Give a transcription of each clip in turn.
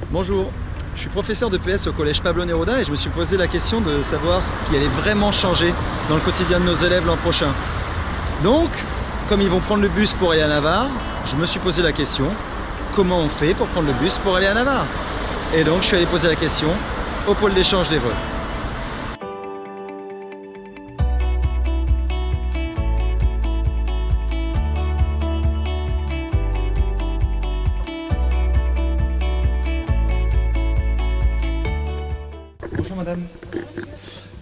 Bonjour, je suis professeur de PS au collège Pablo Neruda et je me suis posé la question de savoir ce qui allait vraiment changer dans le quotidien de nos élèves l'an prochain. Donc, comme ils vont prendre le bus pour aller à Navarre, je me suis posé la question, comment on fait pour prendre le bus pour aller à Navarre? Et donc je suis allé poser la question au pôle d'échange d'Évreux. Bonjour madame,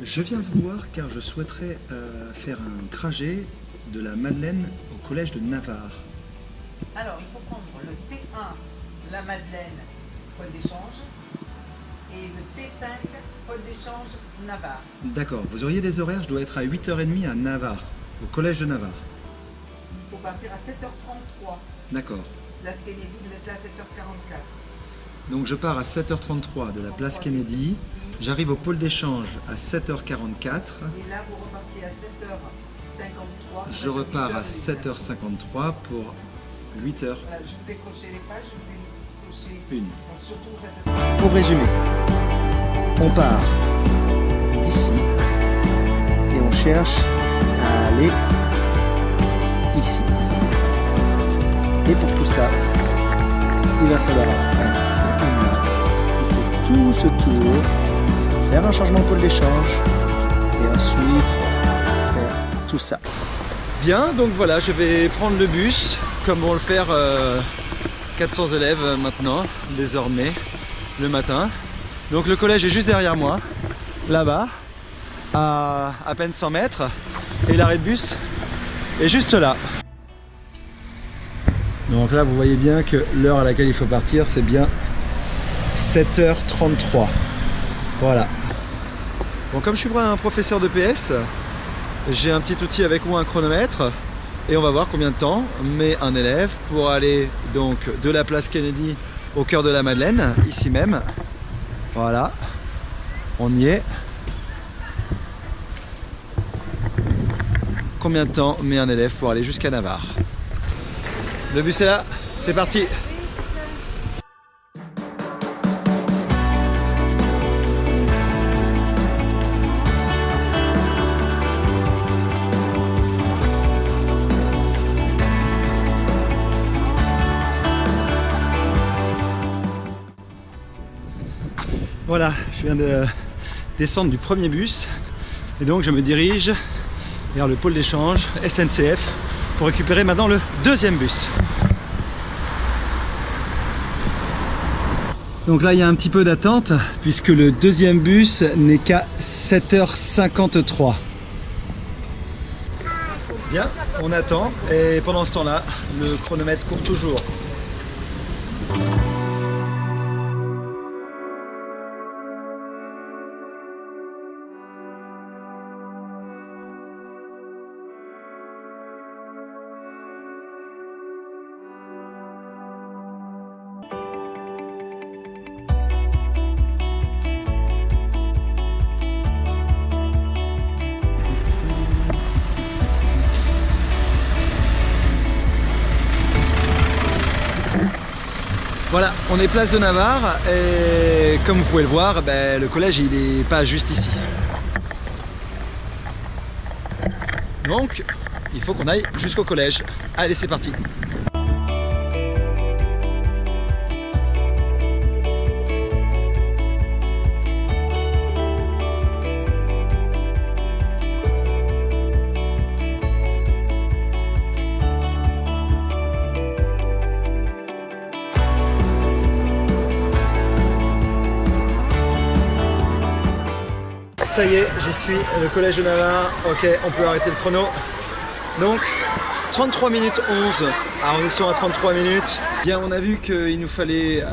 je viens vous voir car je souhaiterais faire un trajet de la Madeleine au collège de Navarre. Alors, il faut prendre le T1, la Madeleine, pôle d'échange, et le T5, pôle d'échange, Navarre. D'accord, vous auriez des horaires, je dois être à 8h30 à Navarre, au collège de Navarre. Il faut partir à 7h33. D'accord. Place Kennedy, vous êtes là à 7h44. Donc je pars à 7h33 de la place Kennedy, j'arrive au pôle d'échange à 7h44. Et là, vous repartez à 7h53. Je repars à 7h53 pour 8h01. Voilà, je vous ai coché les pages, je vous ai coché. Donc surtout, vous faites... Pour résumer, on part d'ici et on cherche à aller ici. Et pour tout ça, il va falloir un certain moment. Il faut tout ce tour, faire un changement de pôle d'échange et ensuite faire tout ça. Bien, donc voilà, je vais prendre le bus comme vont le faire 400 élèves maintenant, désormais, le matin. Donc le collège est juste derrière moi, là-bas, à peine 100 mètres, et l'arrêt de bus est juste là. Donc là, vous voyez bien que l'heure à laquelle il faut partir, c'est bien 7h33. Voilà. Bon, comme je suis un professeur de PS, j'ai un petit outil avec moi, un chronomètre, et on va voir combien de temps met un élève pour aller donc de la place Kennedy au cœur de la Madeleine, ici même. Voilà, on y est. Combien de temps met un élève pour aller jusqu'à Navarre? Le bus est là, c'est parti. Voilà, je viens de descendre du premier bus et donc je me dirige vers le pôle d'échange SNCF pour récupérer maintenant le deuxième bus. Donc là il y a un petit peu d'attente puisque le deuxième bus n'est qu'à 7h53. Bien, on attend et pendant ce temps-là, le chronomètre court toujours. Voilà, on est place de Navarre et comme vous pouvez le voir, le collège il n'est pas juste ici. Donc, il faut qu'on aille jusqu'au collège. Allez, c'est parti. Ça y est, j'y suis, le collège de Navarre. Ok, on peut arrêter le chrono. Donc, 33 minutes 11. Alors, on est sur un 33 minutes. Bien, on a vu qu'il nous fallait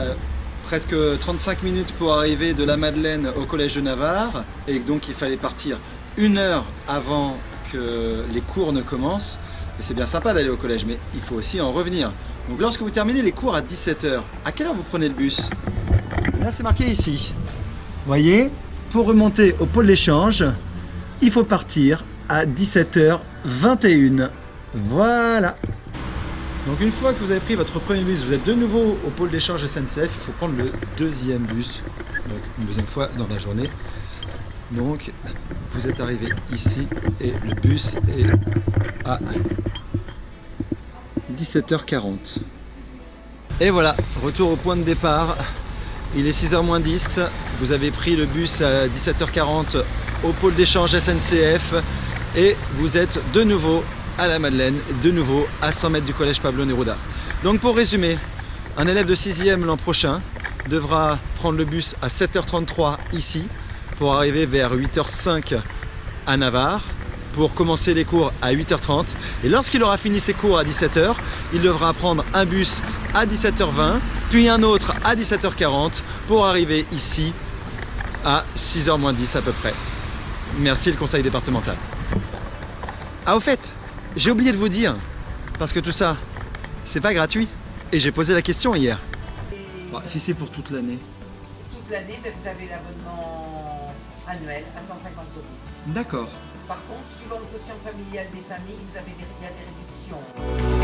presque 35 minutes pour arriver de la Madeleine au collège de Navarre. Et donc, il fallait partir 1 heure avant que les cours ne commencent. Et c'est bien sympa d'aller au collège, mais il faut aussi en revenir. Donc, lorsque vous terminez les cours à 17h, à quelle heure vous prenez le bus? Là, c'est marqué ici. Vous voyez? Pour remonter au pôle d'échange, il faut partir à 17h21. Voilà. Donc une fois que vous avez pris votre premier bus, vous êtes de nouveau au pôle d'échange SNCF, il faut prendre le deuxième bus, donc une deuxième fois dans la journée. Donc vous êtes arrivé ici et le bus est à 17h40. Et voilà, retour au point de départ. Il est 6h moins 10, vous avez pris le bus à 17h40 au pôle d'échange SNCF et vous êtes de nouveau à la Madeleine, de nouveau à 100 mètres du collège Pablo Neruda. Donc pour résumer, un élève de 6e l'an prochain devra prendre le bus à 7h33 ici pour arriver vers 8h05 à Navarre pour commencer les cours à 8h30 et lorsqu'il aura fini ses cours à 17h, il devra prendre un bus à 17h20 puis un autre à 17h40 pour arriver ici à 6h moins 10 à peu près. Merci le conseil départemental. Ah au fait, j'ai oublié de vous dire, parce que tout ça, c'est pas gratuit. Et j'ai posé la question hier. Bah, si c'est pour toute l'année. Toute l'année, ben, vous avez l'abonnement annuel à 150 €. D'accord. Par contre, suivant le quotient familial des familles, il y a des réductions.